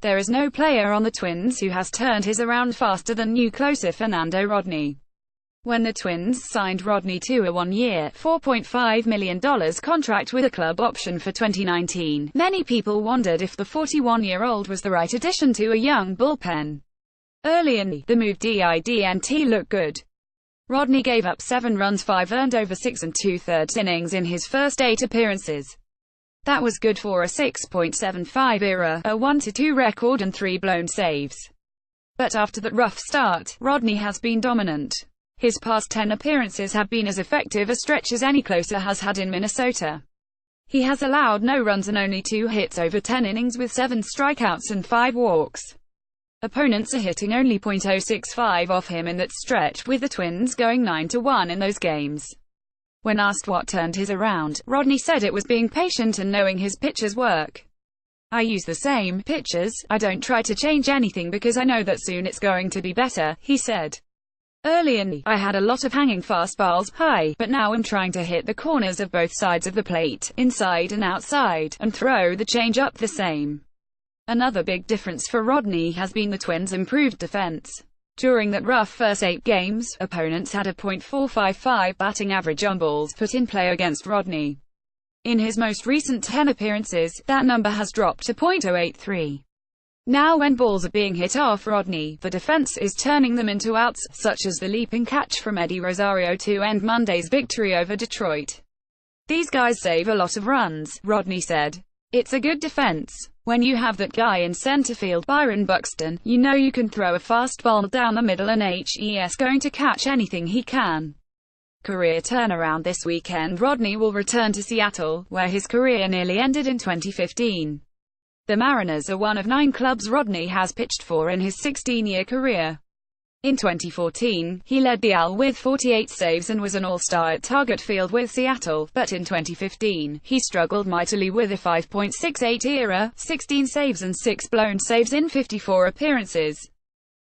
There is no player on the Twins who has turned his around faster than new closer Fernando Rodney. When the Twins signed Rodney to a one-year, $4.5 million contract with a club option for 2019, many people wondered if the 41-year-old was the right addition to a young bullpen. Early in the move didn't look good. Rodney gave up 7 runs, 5 earned over 6 and 2/3 innings in his first 8 appearances. That was good for a 6.75 ERA, a 1-2 record and 3 blown saves. But after that rough start, Rodney has been dominant. His past 10 appearances have been as effective a stretch as any closer has had in Minnesota. He has allowed no runs and only 2 hits over 10 innings with 7 strikeouts and 5 walks. Opponents are hitting only .065 off him in that stretch, with the Twins going 9-1 in those games. When asked what turned his around, Rodney said it was being patient and knowing his pitchers' work. "I use the same pitchers, I don't try to change anything because I know that soon it's going to be better," he said. Early in, I had a lot of hanging fastballs, high, but now I'm trying to hit the corners of both sides of the plate, inside and outside, and throw the changeup the same. Another big difference for Rodney has been the Twins' improved defense. During that rough first 8 games, opponents had a .455 batting average on balls put in play against Rodney. In his most recent 10 appearances, that number has dropped to .083. Now when balls are being hit off Rodney, the defense is turning them into outs, such as the leaping catch from Eddie Rosario to end Monday's victory over Detroit. "These guys save a lot of runs," Rodney said. "It's a good defense. When you have that guy in center field, Byron Buxton, you know you can throw a fastball down the middle and he's going to catch anything he can." Career turnaround this weekend. Rodney will return to Seattle, where his career nearly ended in 2015. The Mariners are one of 9 clubs Rodney has pitched for in his 16-year career. In 2014, he led the AL with 48 saves and was an all-star at Target Field with Seattle, but in 2015, he struggled mightily with a 5.68 ERA, 16 saves and 6 blown saves in 54 appearances.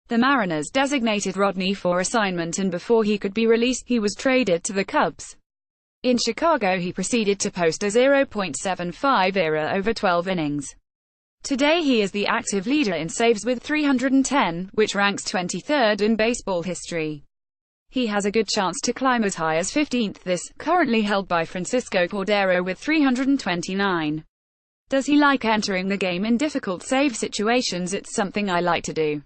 The Mariners designated Rodney for assignment, and before he could be released, he was traded to the Cubs. In Chicago, he proceeded to post a 0.75 ERA over 12 innings. Today he is the active leader in saves with 310, which ranks 23rd in baseball history. He has a good chance to climb as high as 15th, this, currently held by Francisco Cordero with 329. Does he like entering the game in difficult save situations? "It's something I like to do.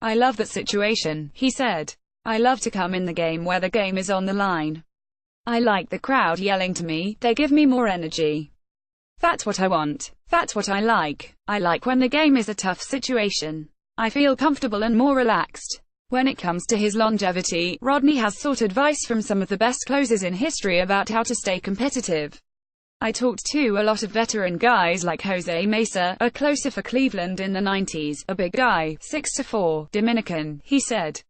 I love that situation," he said. "I love to come in the game where the game is on the line. I like the crowd yelling to me, they give me more energy. That's what I want. That's what I like. I like when the game is a tough situation. I feel comfortable and more relaxed." When it comes to his longevity, Rodney has sought advice from some of the best closers in history about how to stay competitive. "I talked to a lot of veteran guys like Jose Mesa, a closer for Cleveland in the 90s, a big guy, 6'4", Dominican," he said.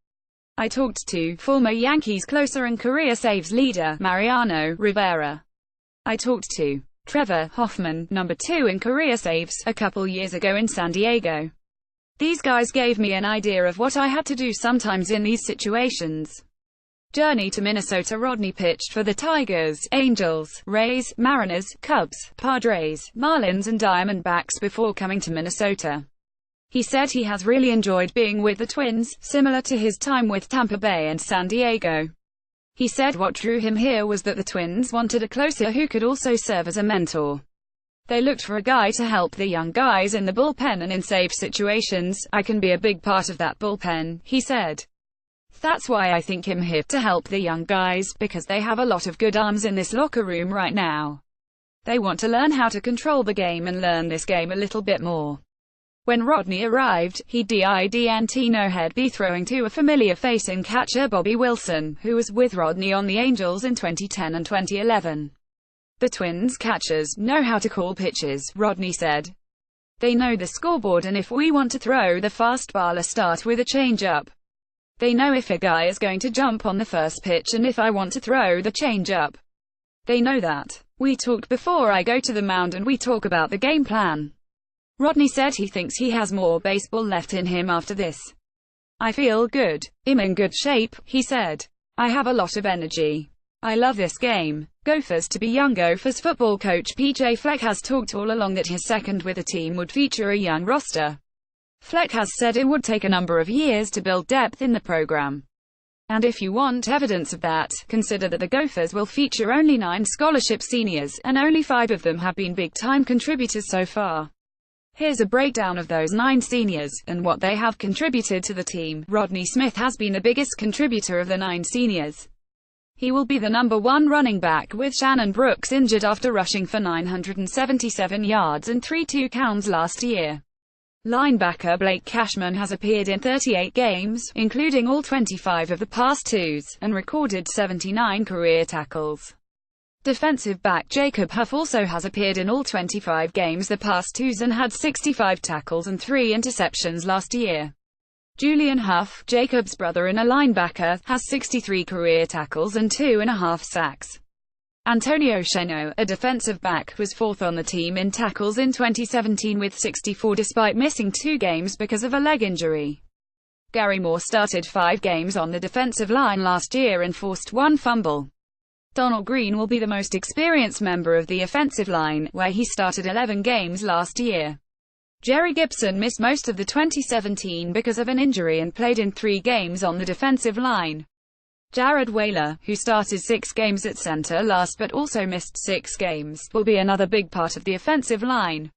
"I talked to former Yankees closer and career saves leader, Mariano Rivera. I talked to Trevor Hoffman, number 2 in career saves, a couple years ago in San Diego. These guys gave me an idea of what I had to do sometimes in these situations." Journey to Minnesota. Rodney pitched for the Tigers, Angels, Rays, Mariners, Cubs, Padres, Marlins and Diamondbacks before coming to Minnesota. He said he has really enjoyed being with the Twins, similar to his time with Tampa Bay and San Diego. He said what drew him here was that the Twins wanted a closer who could also serve as a mentor. They looked for a guy to help the young guys in the bullpen and in save situations. "I can be a big part of that bullpen," he said. "That's why I think I'm here, to help the young guys, because they have a lot of good arms in this locker room right now. They want to learn how to control the game and learn this game a little bit more." When Rodney arrived, he didn't know he'd be throwing to a familiar face in catcher Bobby Wilson, who was with Rodney on the Angels in 2010 and 2011. "The Twins catchers know how to call pitches," Rodney said. "They know the scoreboard, and if we want to throw the fastball, I start with a changeup. They know if a guy is going to jump on the first pitch and if I want to throw the changeup. They know that. We talk before I go to the mound and we talk about the game plan." Rodney said he thinks he has more baseball left in him after this. "I feel good. I'm in good shape," he said. "I have a lot of energy. I love this game." Gophers to be young. Gophers football coach PJ Fleck has talked all along that his second with the team would feature a young roster. Fleck has said it would take a number of years to build depth in the program. And if you want evidence of that, consider that the Gophers will feature only 9 scholarship seniors, and only 5 of them have been big-time contributors so far. Here's a breakdown of those 9 seniors, and what they have contributed to the team. Rodney Smith has been the biggest contributor of the 9 seniors. He will be the number 1 running back, with Shannon Brooks injured after rushing for 977 yards and 3 touchdowns last year. Linebacker Blake Cashman has appeared in 38 games, including all 25 of the past 2s, and recorded 79 career tackles. Defensive back Jacob Huff also has appeared in all 25 games the past 2s and had 65 tackles and 3 interceptions last year. Julian Huff, Jacob's brother and a linebacker, has 63 career tackles and 2.5 sacks. Antonio Sheno, a defensive back, was 4th on the team in tackles in 2017 with 64 despite missing 2 games because of a leg injury. Gary Moore started 5 games on the defensive line last year and forced 1 fumble. Donald Green will be the most experienced member of the offensive line, where he started 11 games last year. Jerry Gibson missed most of the 2017 because of an injury and played in 3 games on the defensive line. Jared Whaler, who started 6 games at center last but also missed 6 games, will be another big part of the offensive line.